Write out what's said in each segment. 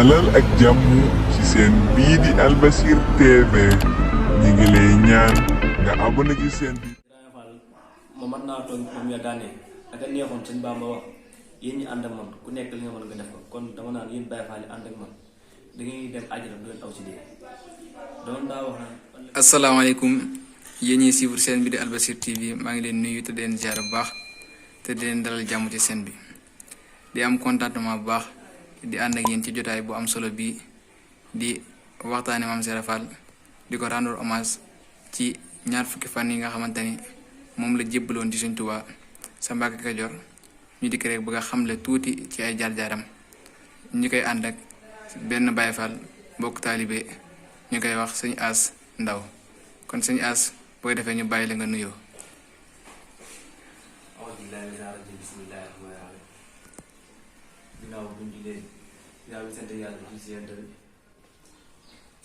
dalal ak jàmm ci seen bii di Albasir TV ñi ngi lay ñaan nga abonné ci seen bi. ma mën naa toog moom ya daane ak a neexoon sëñ Bamba wax yéen ñi ànd ak man ku nekk li nga mën nga def ko kon dama naan yéen Baye Fall yi ànd ak man da ngay dem àjjana du leen aw si dee doon daa wax naan. asalaamaaleykum yéen ñi suivre seen bi di Albasir TV maa ngi leen nuyu te di leen ziar bu baax te di leen dalal jàmm ci seen bi di am contentement bu baax di ànd ak yéen ci jotaay bu am solo bii di waxtaane Mame Serap Fall di ko rendre hommage ci ñaar fukki fan yi nga xamante ni moom la jébbaloon ci Sëñ Tuubaa sa Mbàkke Kajoor ñu dikk rek bëgg a xamle tuuti ci ay jaar-jaaram ñu koy ànd ak benn Baye Fall mbokk taalibe ñu koy wax sëñ As Ndaw kon sëñ As booy defee ñu bàyyi la nga nuyoo. ginnaaw buñ jugee ginnaaw bi sant yàlla ci seen bi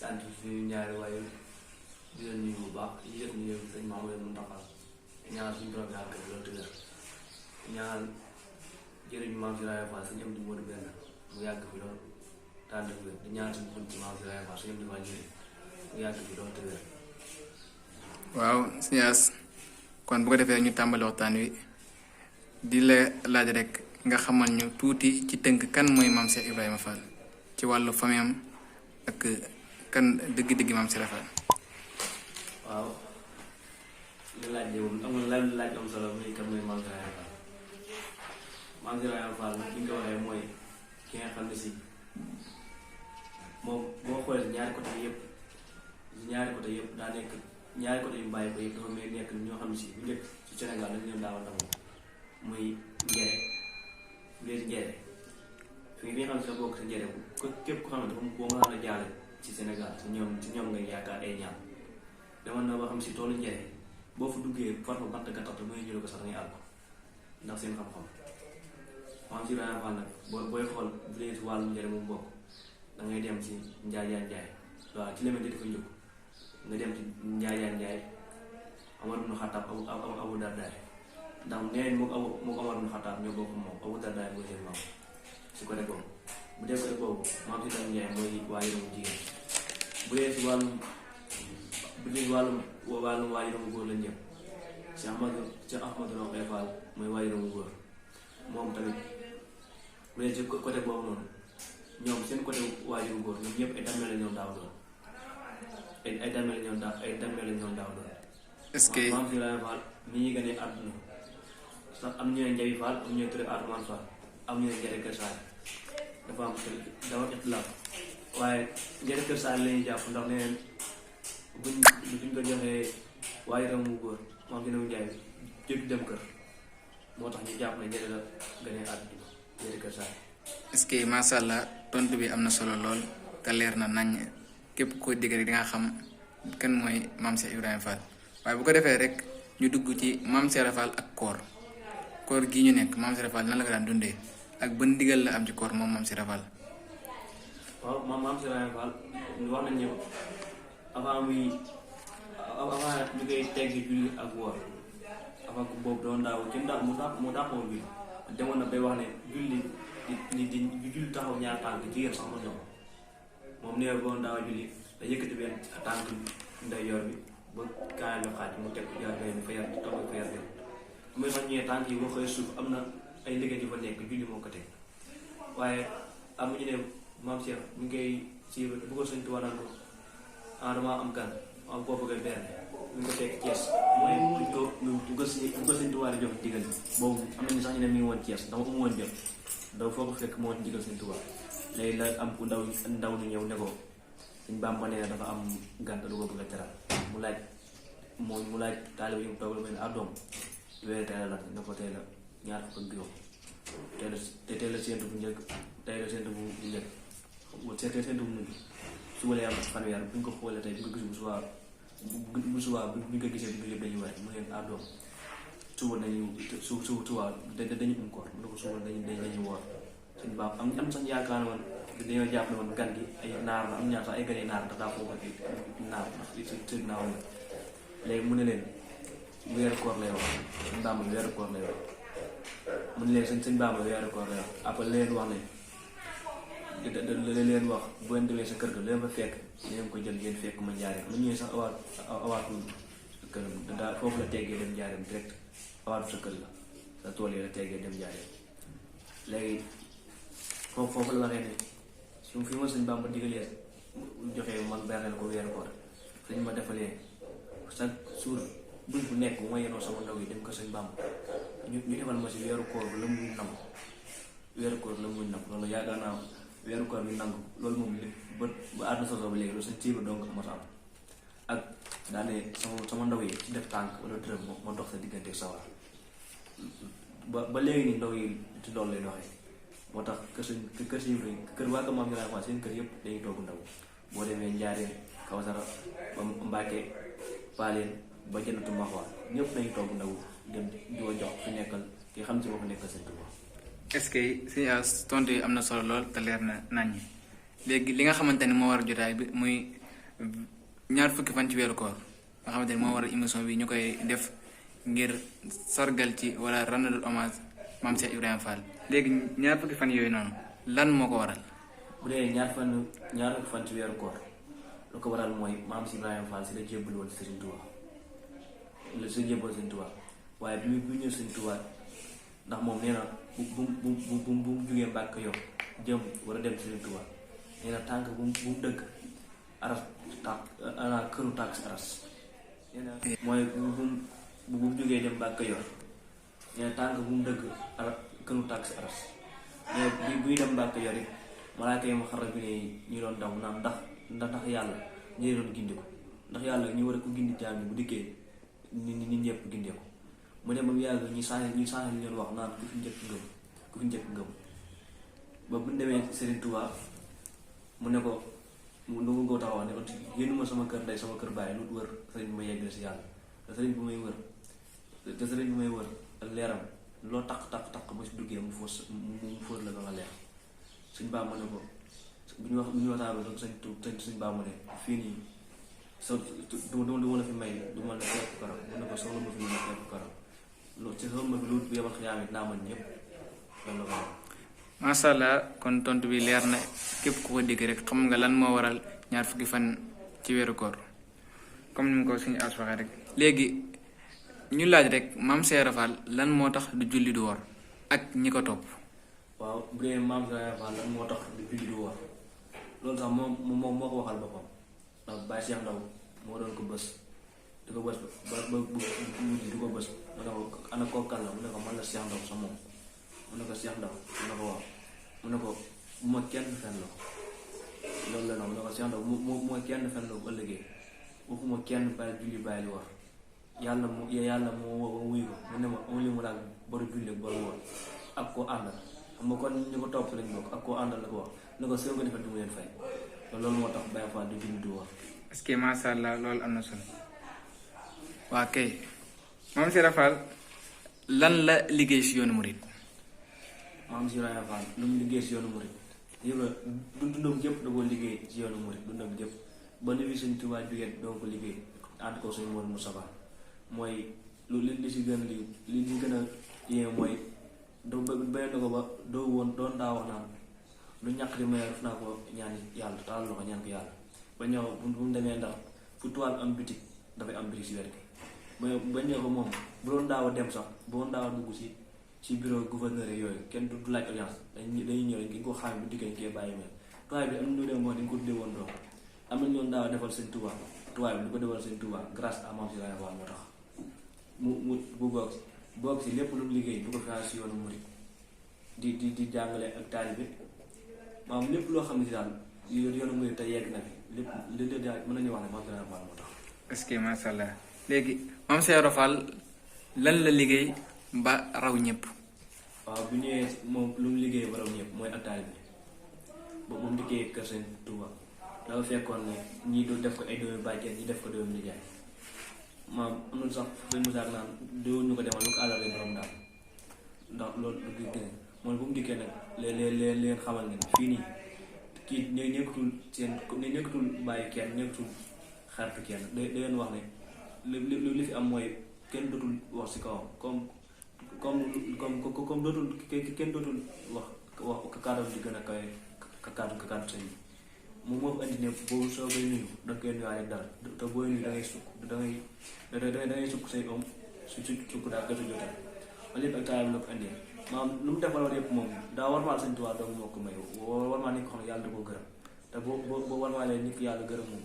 sant suñu ñaari waaye di leen nuyu bu baax di leen nuyu sëñ Mamadou Mountakha ñaar suñu borom yàlla ko loolu tëgër ñaar jëriñ Mame Serap Fall suñu am di Modou benn mu yàgg fi loolu tànn fi di ñaar suñu bunt Mame Serap Fall suñu am di waa jëriñ mu yàgg fi loolu tëgër. waaw sëñ As kon bu ko defee ñu tàmbali waxtaan wi di la laaj rek nga xamal ñu tuuti ci tënk kan mooy Mame Cheikh Ibrahima Fall ci wàllu famille am ak kan dëgg-dëgg Mame Serap Fall. waaw li laaj de moom amul laaj am solo muy kan mooy Mame Serap Fall Mame Serap Fall nag li nga ko waxee mooy ki nga xam ne si moom boo xoolee ñaari côté yëpp daa nekk ñaari côté yu bàyyi ko yëpp dafa may nekk ñoo xam ne si bu njëkk ci Sénégal dañu leen daaw ndamoo muy njere léegi njere fii bi nga xam ne sa bokk sa njere bu képp ko xam ne dafa boo mën a jaale ci Sénégal ci ñoom ngay yaakaar ay ñaan demoon na ba xam si toolu njere boo fa duggee far fa bant ga tax mooy ñëw ko sax dangay àll ndax seen xam-xam Mame Serap Fall nag booy xool bu dee si wàllu njere mu bokk da ngay dem ci njaay waaw ci lemante dafa njëkk nga dem ci njaay Amar ibn Xattaab Abu Dardaay ndax nee moo Amar ibn Xattaab ñoo bokk moom Abu Dardaay mooy seen maam si côté boobu bu dee côté boobu Mame Serap Ndiaye mooy waajuramu jigéen bu dee si wàllum waajuramu góor lañ jëm Cheikh Ahmadou Rokhaya Fall mooy waajuramu góor moom tamit bu dee si côté boobu noonu ñoom seen côté waajuramu góor ñoom ñëpp ay dammel la ñoom daaw doon ay dammel la ñoom daaw doon. est-ce que Mame Serap Fall ni ñuy gënee àdduna sax am ñu ne Njabi Fall am ñu ne Touré Atoumane Fall am ñu ne Njere Kër Saar dafa am ixtilaaf waaye Njere Kër Saar la ñuy jàpp ndax nee buñ ko joxee waaye ramu góor Mame Serap Ndiaye jëkk dem kër moo tax ñu jàpp ne Njere la gënee àdduna Njere Kër Saar. est-ce que macha allah tontu bi am na solo lool te leer na nañ képp koo dégg rek di nga xam kan mooy Mame Cheikh Ibrahima Fall. waaye bu ko defee rek ñu dugg ci Mame Serap Fall ak koor gii ñu nekk Mame Serap Fall nan la ko daan dundee ak ban ndigal la am ci koor moom Mame Serap Fall. waaw Mame Serap Fall wax nañ ñëw avant ñu koy teggi julli ak woor avant boobu doon daaw ci mu dàqoon bi demoon na bay wax ne julli di julli taxaw ñaar tànk jigéen sax mën na ko moom nee boon daaw julli da yëkkati benn tànk ndeyjoor bi ba kaay la xaaj mu teg jaar benn fa yar toog fa yar dem muy sax ñëwee tànk yi boo xëy suuf am na ay liggéey yu fa nekk julli moo ko teg waaye am ñu ne Mame Cheikh ñu ngi koy si bu ko Sëñ Tuubaa naan ko dama am gan am koo bëgg a benn ñu ko teg Thiès mooy bu ko Sëñ Tuubaa di jox digal boobu am nañu sax ñu ne mi ngi woon Thiès dama ko mu woon jot dafa foo ko fekk moo woon digal Sëñ Tuubaa léegi la am ku ndaw ñu ñëw ne ko Sëñ Bàmba nee dafa am gan du ko bëgg a teral mu laaj taalibe yi mu toog la mel ne doom weer tey la ne ko tey la ñaar fukk ak juróom tey la séentu bu njëkk tey la séentu bu njëkk séentu bu mujj suba lay am fanweer bu ñu ko xoolee tey bu ko gis bu subaa bu ñu ko gisee bu yëpp dañuy weer mu leen doom suba dañu koor mu ne ko suba dañuy woor suñu baax am sax yaakaar woon dañoo jàpp ne woon gan gi ay naar la am ñaar sax ay gan yi naar ndax daa foofu ak naar ndax sëñ naaw la léegi mu ne leen weeru koor lay wax sëñ Bàmba weeru koor lay wax mu ne leen sëñ Bàmba weeru koor lay wax après leen wax ne da leen wax bu leen demee sa kër ga leen fa fekk leen ko jël ngeen fekk ma njaareem lu ñëwee sax awaatu kër daa foofu la teggee dem njaareem direct awaatu sa kër la sa tool yi la teggee dem njaareem léegi foofu la waxee ne su fi ma sëñ Bamba digalee joxee man berneel ko weeru koor suñ ma defalee chaque jour buñ bu nekk bu ma yenoo sama ndaw yi dem ko sëñ Bamba ñu defal ma si weeru koor la muy nangu weeru koor la muy nangu loolu yaakaar naa weeru koor bi nangu loolu moom ba àdduna sosoo ba léegi loolu sëñ Tiiba donc moo tax ak daane sama ndaw yi ci def tànk wala dërëm ma dox sa diggante sawar ba léegi nii ndaw yi ci loolu lay doxee moo tax kër si kër waa ko maam Ibrahima Fall seen kër yëpp dañuy togg ndaw boo demee Njaareen Kawsara ba Mbàkke Paaleen ba Jannatu Maxwa ñëpp dañuy togg ndaw dem di ko jox fi nekkal ki xam ci moo fa nekkal seen Tuubaa. est-ce que suñu tontu yi am na solo lool te leer na naññi léegi li nga xamante ni moo war a jotaay bi muy ñaar fukki fan ci weeru koor nga xamante ni moo war a émission bi ñu koy def ngir sargal ci wala rendre hommage maam Cheikh Ibrahima Fall léegi ñaar fukki fan yooyu noonu lan moo ko waral. bu dee ñaar fukki fan ci weeru koor lu ko waral mooy maam si Ibrahima Fall si la jébbal woon Serigne Touba la si jébbal Serigne Touba waaye bi mu ñëw Serigne Touba ndax moom nee na bu mu jugee Mbàkke yow jëm war a dem Serigne Touba nee na tànk bu mu dëgg aras këru tàkk si aras nee na mooy bu mu jugee dem Mbàkke yor nee na tànk bu mu dëgg këru tàkk si aras nee buy dem Mbàkke yor it malaaka yi ma xaral bi ne ñu doon daw naan ndax yàlla ñi doon gindi ko ndax yàlla ñu war a ko gindi jaam bu dikkee nit ñëpp gindee ko mu dem ba mu yàgg ñu changé li leen wax naan ku fi njëkk ngëm ba bu ñu demee Serigne Touba mu ne ko lu mu ko taxaw ne yéen ma sama kër ndey sama kër bàyyi lu wër sëriñ bi ma yeggale si yàlla te sëriñ bi may wër ak leeram loo takk ba si duggee mu fóot la ba nga leer suñ baa ma ne ko bu ñu waxtaan ba suñ baa ma ne fii nii du ma la fi may du ma la fekk karam mu ne ko soxla ma fi lu ma fekk karam soxla ma fi lu yebal xiyaam it naa man ñëpp loolu la ko macha allah kon tontu bi leer na képp ku ko dégg rek xam nga lan moo waral ñaar fukki fan ci weeru koor comme ni mu ko suñu as waxee rek léegi ñu laaj rek maam Cheikh Ibra Fall lan moo tax du julli du woor ak ñi ko topp. waaw bu dee maam Cheikh Ibra Fall lan moo tax du julli du woor loolu sax moom moo ko waxal boppam ndax Baye Cheikh Ndaw moo doon ko bës di ko bës ba di ko bës mu ne ko ana koo kan la mu ne ko man la Cheikh Ndaw sa moom mu ne ko Cheikh Ndaw mu ne ko waaw mu ne ko bu ma kenn fen loo loolu la noonu mu ne ko Cheikh Ndaw mu ma kenn fen loo bu ëllëgee waxuma kenn bàyyi julli bàyyi li war yàlla moo wuyu ko mu ne ma li mu laaj boru julli ak boru woor ak koo àndal xam nga kon ñu ko topp lañ bokk ak koo àndal la ko wax ne ko soo ko defee du mu leen fay loolu moo tax Baye Fall du julli du woor. est-ce que macha allah loolu am na solo waa kay maam Cheikh Ibra Fall lan la liggéey si yoonu murid. maam Cheikh Ibra Fall lu mu liggéey si yoonu murid yëpp dundam jëpp da koo liggéey si yoonu murid dundam jëpp ba ni fi Sëñ Tuubaa jógee doo ko liggéey ànd ko suñu Moodu Mustafaa mooy lu li si gën li gën a yéeme mooy doo benn ko ba doon daa wax naan lu ñàkk di maye def naa ko ñaan yàlla taal la ko ñaan ko yàlla ba ñëw bu mu demee ndax fu tubaab am bitik dafay am bitik si wet gi ba ñëw ko moom bu doon daaw a dem sax bu doon daaw a dugg si bureau gouverneur yooyu kenn du laaj audience dañuy ñëw dañ ko xam bu diggéen kee bàyyi mel tubaab bi am na ñu dem moo dañ ko tuddee woon doom am na ñoon daaw defal Sëñ Tuubaa tubaab bi du ko defal Sëñ Tuubaa grâce à Maam Cheikh Ibra Fall moo tax mu bu boog si lépp lu mu liggéey bu ko fi si yoonu murid di jàngale ak taalibe maanaam lépp loo xam ne si daal yoonu murid te yegg na fi lépp daal mën nañu wax ne Maam Cheikh Ibra Fall moo tax. est-ce que macha allah léegi Maam Cheikh Ibra Fall lan la liggéey ba raw ñëpp. waaw bu ñëwee moom lu mu liggéey ba raw ñëpp mooy ak taalibe ba mu liggéey kër Sëñ Tuubaa dafa fekkoon ne ñii doon def ko ay doomi bàjjen ñi def ko doomi nijaay maam am na sax sëñ Musaa naan déwén ñu ko demal lu ko àllal leen borom daal ndax loolu lu gis ne mooy bu mu dikkee nag leen xamal ne fii nii kii nekkatul bàyyi kenn nekkatul xaritu kenn da leen wax ne li fi am mooy kenn dootul wax si kawam comme dootul kenn dootul wax kàddam di gën a kawe kàddu sëñ bi moom moo fi andi ne boobu soo koy nuyu da nga koy nuyuwaale dara te booy nuyu da ngay sukk da ngay sukk say om sukk daal gëstu jotaay wala lépp ak taay bi la ko andee maanaam lu mu defal yëpp moom daa war maa sëñ Tuubaa doom moo ko may war maa nit ko xam ne yàlla da koo gërëm te boo war maa leen nit ki yàlla gërëm moom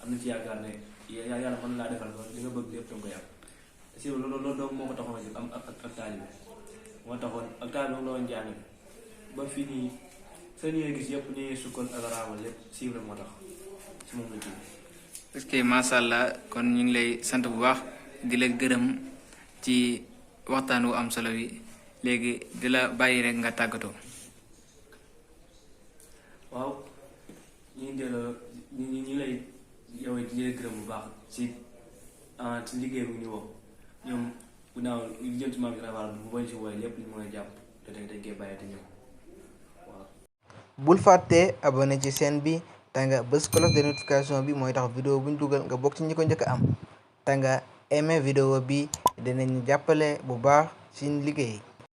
am na ci yaakaar ne yàlla mën laa defal li nga bëgg lépp da nga koy am si loolu doom moo ko taxoon a jóg am ak taalibe moo taxoon ak taalibe moom la woon jaane ba fii nii seen yooyu gis yëpp ñu sukkoon ak raamal lépp siiw moo tax si moom la jóg. parce que macha allah kon ñu ngi lay sant bu baax di la gërëm ci waxtaan wu am solo wi léegi di la bàyyi rek nga tàggatoo. waaw ñu ngi delloo ñu lay yow it di la gërëm bu baax ci liggéey bu ñu woo ñoom bu naaw li jëm ci maam bu bañ si wooye lépp ñu mën a jàpp te dañ koy bàyyi te ñëw waaw. bul fàtte abonné ci chaîne bi te nga bës cloche de notification bi mooy tax vidéo bu ñu dugal nga bokk ci ñi ko njëkk a am te nga aimé vidéo bi dinañ jàppale bu baax ci liggéey.